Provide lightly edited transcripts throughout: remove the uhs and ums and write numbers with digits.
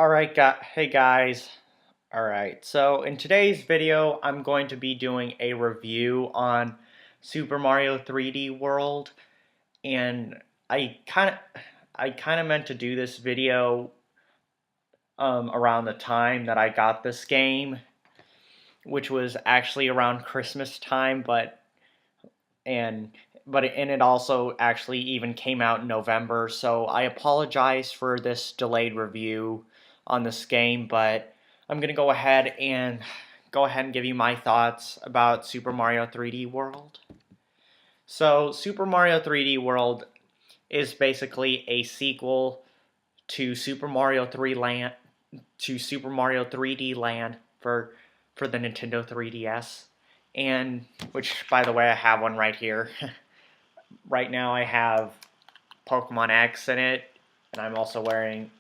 Hey guys. Alright, so in today's video, I'm going to be doing a review on Super Mario 3D World, and I kind of meant to do this video around the time that I got this game, which was actually around Christmas time, and it also actually even came out in November, so I apologize for this delayed review on this game, but I'm gonna go ahead and give you my thoughts about Super Mario 3D World. So Super Mario 3D World is basically a sequel to Super Mario 3D Land for the Nintendo 3DS, and which, by the way, I have one right here. Right now I have Pokemon X in it, and I'm also wearing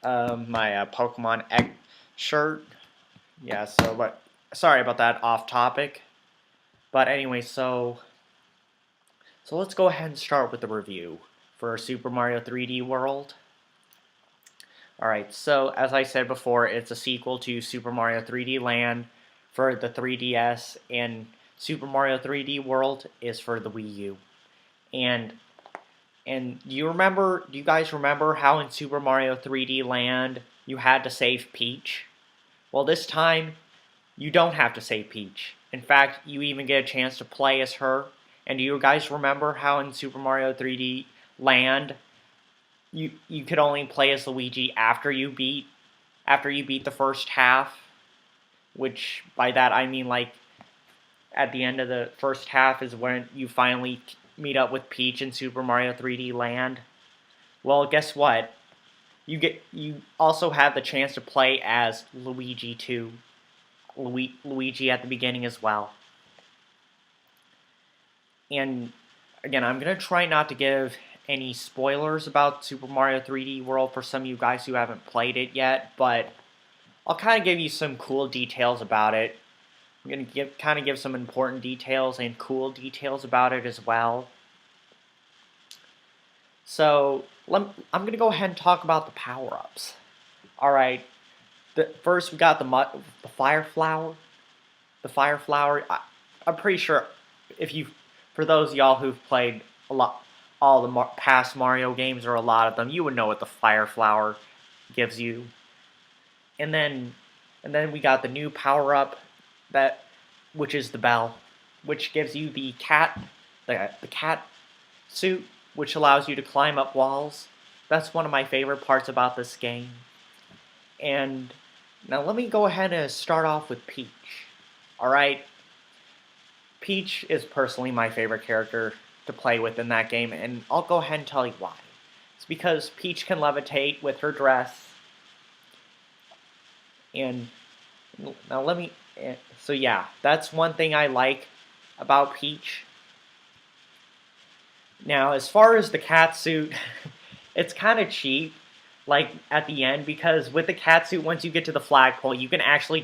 my Pokemon X shirt. Yeah, but sorry about that off topic. But anyway, so let's go ahead and start with the review for Super Mario 3D World. Alright, so as I said before, it's a sequel to Super Mario 3D Land for the 3DS, and Super Mario 3D World is for the Wii U. And do you guys remember how in Super Mario 3D Land you had to save Peach? Well, this time you don't have to save Peach. In fact, you even get a chance to play as her. And do you guys remember how in Super Mario 3D Land you could only play as Luigi after you beat the first half? Which by that I mean, like, at the end of the first half is when you finally meet up with Peach in Super Mario 3D Land. Well, guess what? You also have the chance to play as Luigi too. Luigi at the beginning as well. And again, I'm gonna try not to give any spoilers about Super Mario 3D World for some of you guys who haven't played it yet, but I'll kind of give you some cool details about it. I'm gonna give some important details and cool details about it as well. So I'm gonna go ahead and talk about the power-ups. All right. First we got the fire flower. The fire flower. I'm pretty sure for those of y'all who've played all the past Mario games, or a lot of them, you would know what the fire flower gives you. And then we got the new power-up which is the bell, which gives you the cat suit, which allows you to climb up walls. That's one of my favorite parts about this game. And now let me go ahead and start off with Peach. Alright, Peach is personally my favorite character to play with in that game, and I'll go ahead and tell you why. It's because Peach can levitate with her dress. And now so yeah, that's one thing I like about Peach. Now, as far as the cat suit, it's kind of cheap, like, at the end, because with the cat suit, once you get to the flagpole, you can actually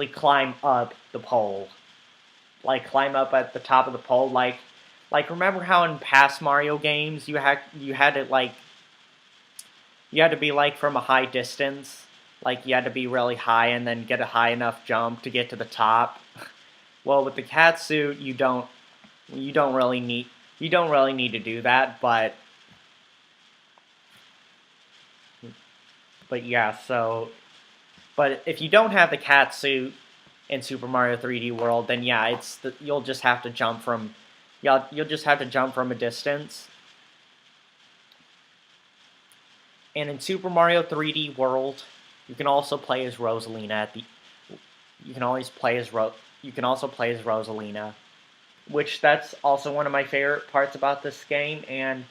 climb up the pole. Like, climb up at the top of the pole, like remember how in past Mario games you had to be, like, from a high distance? Like, you had to be really high and then get a high enough jump to get to the top. Well, with the cat suit, you don't really need to do that, but yeah, but if you don't have the cat suit in Super Mario 3D World, then yeah, you'll just have to jump from a distance. And in Super Mario 3D World, you can also play as Rosalina you can also play as Rosalina, which that's also one of my favorite parts about this game, and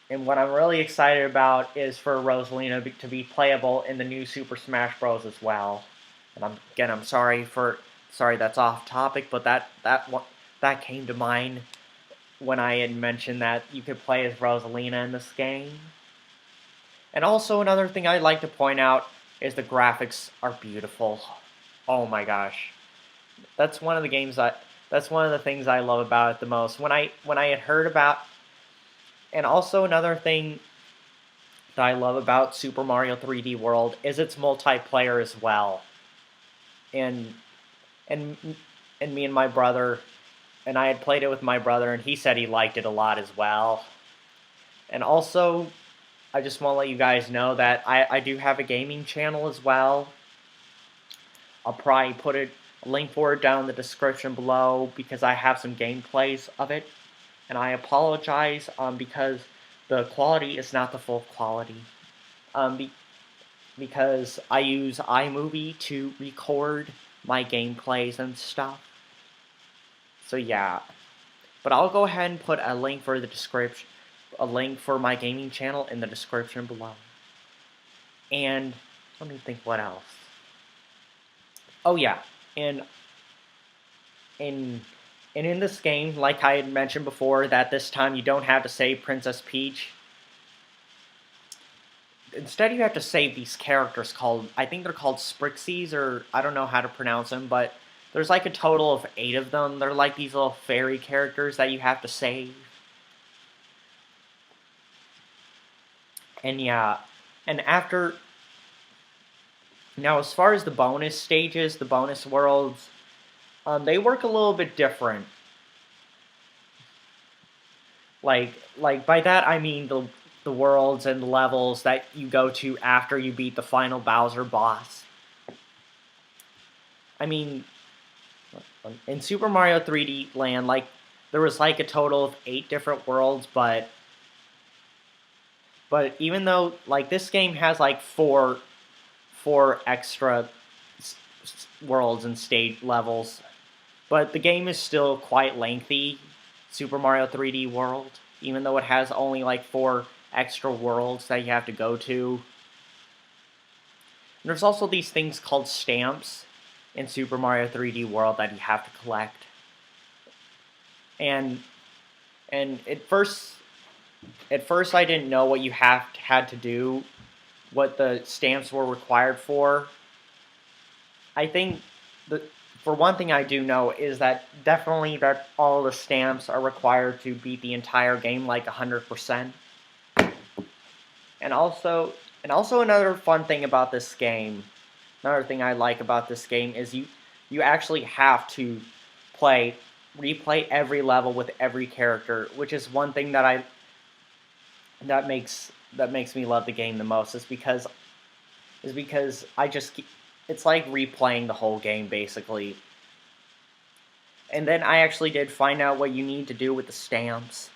what I'm really excited about is for Rosalina to be playable in the new Super Smash Bros. As well. And I'm sorry that's off topic, but that came to mind when I had mentioned that you could play as Rosalina in this game. And also another thing I'd like to point out is the graphics are beautiful. Oh my gosh. That's one of the things I love about it the most. When I had heard about And also another thing that I love about Super Mario 3D World is its multiplayer as well. And and and me and my brother, and I had played it with my brother, and he said he liked it a lot as well. And also, I just want to let you guys know that I do have a gaming channel as well. I'll probably put a link for it down in the description below because I have some gameplays of it. And I apologize because the quality is not the full quality. Because I use iMovie to record my gameplays and stuff. So yeah. But I'll go ahead and put a link for the description, a link for my gaming channel in the description below. And let me think what else. Oh yeah, and in this game, like I had mentioned before, that this time you don't have to save Princess Peach. Instead, you have to save these characters called, I think they're called Spritzes, or I don't know how to pronounce them, but there's like a total of 8 of them. They're like these little fairy characters that you have to save. And yeah, and after... Now, as far as the bonus stages, the bonus worlds, they work a little bit different. Like by that I mean the worlds and the levels that you go to after you beat the final Bowser boss. I mean, in Super Mario 3D Land, like, there was like a total of 8 different worlds, but even though, like, this game has like four extra worlds and stage levels, but the game is still quite lengthy, Super Mario 3D World, even though it has only like 4 extra worlds that you have to go to. And there's also these things called stamps in Super Mario 3D World that you have to collect. And at first I didn't know what you had to do, what the stamps were required for. I think for one thing I do know is that definitely that all the stamps are required to beat the entire game like 100%. And also another fun thing about this game, another thing I like about this game is you actually have to replay every level with every character, which is one thing that makes me love the game the most. Is because it's like replaying the whole game basically. And then I actually did find out what you need to do with the stamps.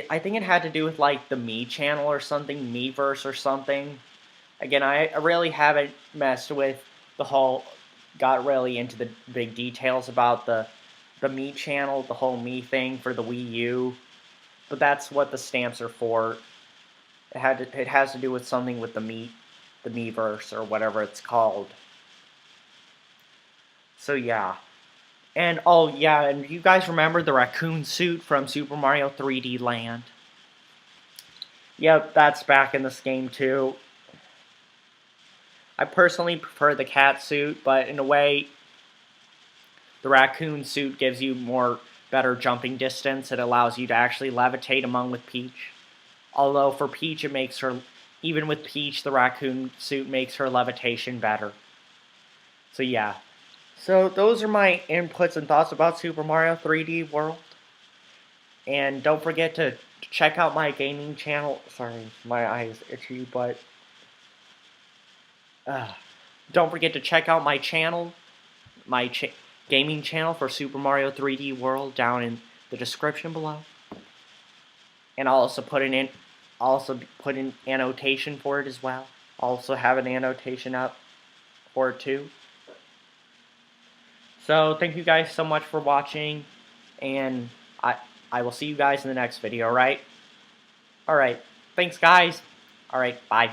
I think it had to do with like the Me channel or something, Meverse or something. Again, I really haven't messed with the whole, got really into the big details about the Me channel, the whole Me thing for the Wii U. But that's what the stamps are for. It has to do with something with the Meverse or whatever it's called. So yeah. And oh yeah, and you guys remember the raccoon suit from Super Mario 3D Land? Yep, that's back in this game too. I personally prefer the cat suit, but in a way, the raccoon suit gives you better jumping distance. It allows you to actually levitate among with Peach. Although for Peach, even with Peach, the raccoon suit makes her levitation better. So yeah. So those are my inputs and thoughts about Super Mario 3D World. And don't forget to check out my gaming channel. Sorry, my eye is itchy, but don't forget to check out my channel, gaming channel for Super Mario 3D World down in the description below. And I'll also put an annotation for it as well. I'll also have an annotation up for it too. So thank you guys so much for watching, and I will see you guys in the next video, alright? Alright, thanks guys. Alright, bye.